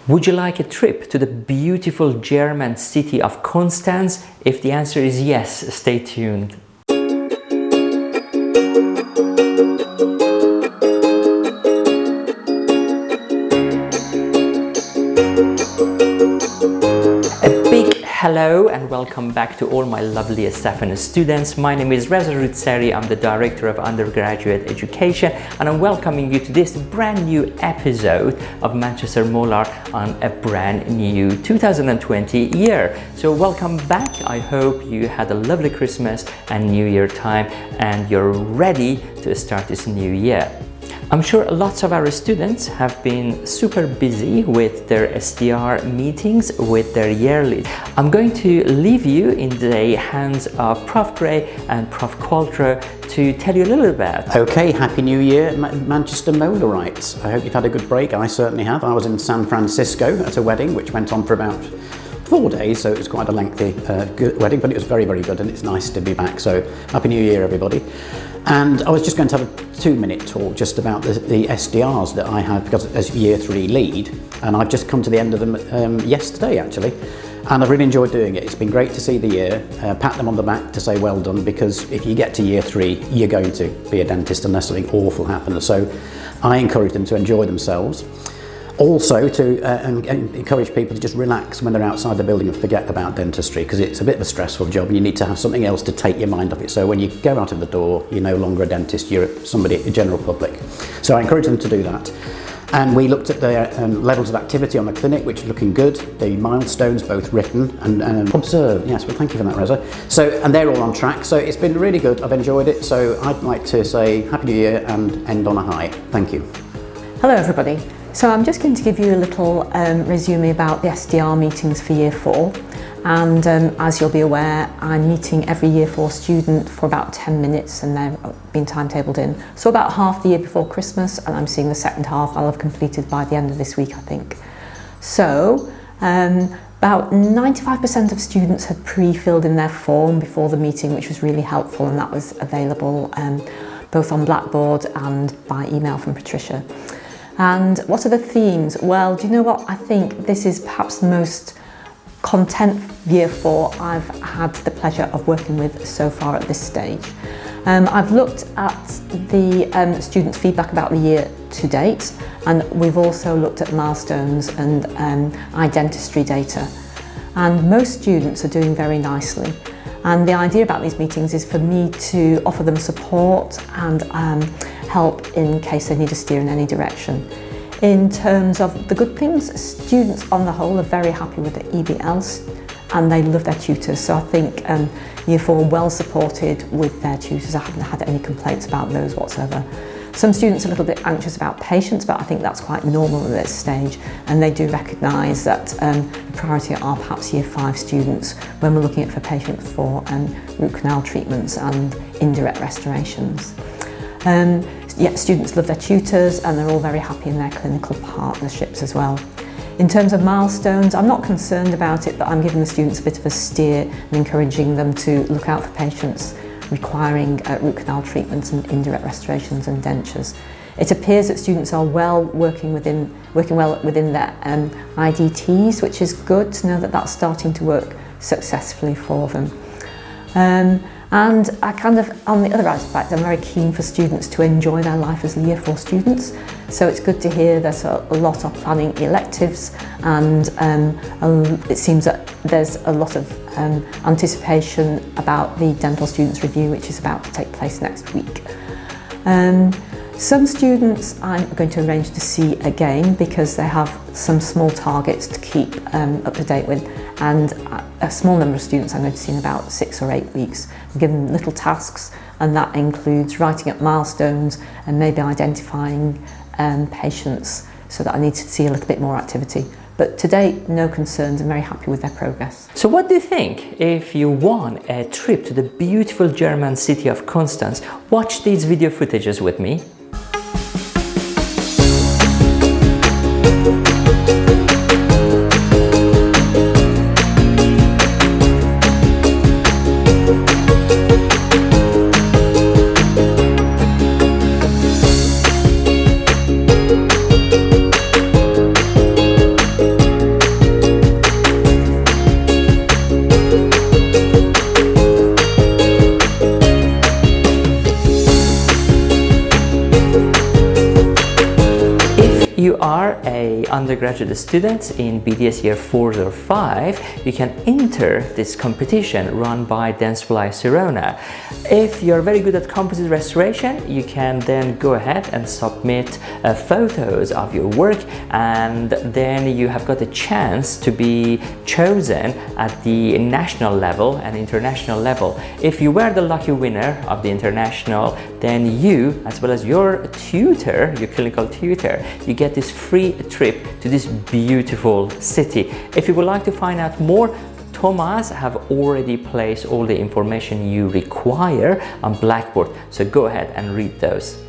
Would you like a trip to the beautiful German city of Constance? If the answer is yes, stay tuned. Hello and welcome back to all my lovely staff and students. My name is Reza Rutsari. I'm the Director of Undergraduate Education and I'm welcoming you to this brand new episode of Manchester Molar on a brand new 2020 year. So welcome back. I hope you had a lovely Christmas and New Year time and you're ready to start this new year. I'm sure lots of our students have been super busy with their SDR meetings with their yearly. I'm going to leave you in the hands of Prof Gray and Prof Qualtrough to tell you a little bit. Okay, Happy New Year, Manchester Molarites. I hope you've had a good break. I certainly have. I was in San Francisco at a wedding which went on for about 4 days, so it was quite a lengthy good wedding, but it was very, very good and it's nice to be back. So Happy New Year, everybody. And I was just going to have a 2-minute talk just about the SDRs that I have because as Year 3 lead, and I've just come to the end of them yesterday actually, and I've really enjoyed doing it. It's been great to see the year, pat them on the back to say well done, because if you get to Year 3 you're going to be a dentist unless something awful happens. So I encourage them to enjoy themselves. Also to encourage people to just relax when they're outside the building and forget about dentistry, because it's a bit of a stressful job and you need to have something else to take your mind off it. So when you go out of the door, you're no longer a dentist, you're somebody, a general public. So I encourage them to do that. And we looked at the levels of activity on the clinic, which are looking good, the milestones both written and observed. Yes, well thank you for that, Reza. So, and they're all on track, so it's been really good, I've enjoyed it. So I'd like to say Happy New Year and end on a high. Thank you. Hello everybody. So I'm just going to give you a little resume about the SDR meetings for Year 4, and as you'll be aware, I'm meeting every Year 4 student for about 10 minutes and they're being timetabled in. So about half the year before Christmas, and I'm seeing the second half I'll have completed by the end of this week, I think. So about 95% of students had pre-filled in their form before the meeting, which was really helpful, and that was available both on Blackboard and by email from Patricia. And what are the themes? Well, do you know what? I think this is perhaps the most content Year 4 I've had the pleasure of working with so far at this stage. I've looked at the students' feedback about the year to date, and we've also looked at milestones and iDentistry data. And most students are doing very nicely. And the idea about these meetings is for me to offer them support and help in case they need a steer in any direction. In terms of the good things, students on the whole are very happy with the EBLs and they love their tutors. So I think Year 4 are well supported with their tutors. I haven't had any complaints about those whatsoever. Some students are a little bit anxious about patients, but I think that's quite normal at this stage, and they do recognise that the priority are perhaps Year 5 students when we're looking at for patients for root canal treatments and indirect restorations. Yeah, students love their tutors and they're all very happy in their clinical partnerships as well. In terms of milestones, I'm not concerned about it, but I'm giving the students a bit of a steer and encouraging them to look out for patients requiring root canal treatments and indirect restorations and dentures. It appears that students are working well within their IDTs, which is good to know that that's starting to work successfully for them. And I on the other aspect, I'm very keen for students to enjoy their life as Year 4 students. So it's good to hear there's a lot of planning electives, and it seems that there's a lot of anticipation about the dental students review, which is about to take place next week. Some students I'm going to arrange to see again because they have some small targets to keep up to date with, and a small number of students I'm going to see in about 6 or 8 weeks. I'm giving them little tasks, and that includes writing up milestones and maybe identifying patients, so that I need to see a little bit more activity. But to date, no concerns. I'm very happy with their progress. So what do you think if you want a trip to the beautiful German city of Constance? Watch these video footages with me. the undergraduate students in BDS year 4 or 5, you can enter this competition run by Dentsply Sirona. If you're very good at composite restoration, you can then go ahead and submit photos of your work, and then you have got a chance to be chosen at the national level and international level. If you were the lucky winner of the international, then you, as well as your tutor, your clinical tutor, you get this free trip to this beautiful city. If you would like to find out more, Thomas have already placed all the information you require on Blackboard, so go ahead and read those.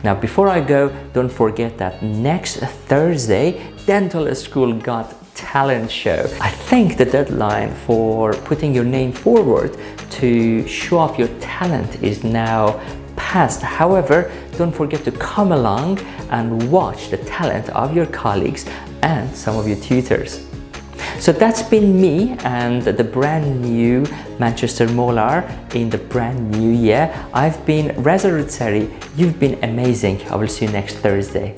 Now, before I go, don't forget that next Thursday, Dental School Got Talent show. I think the deadline for putting your name forward to show off your talent is now past. However, don't forget to come along and watch the talent of your colleagues and some of your tutors. So that's been me and the brand new Manchester Molar in the brand new year. I've been Reza Rutsari. You've been amazing. I will see you next Thursday.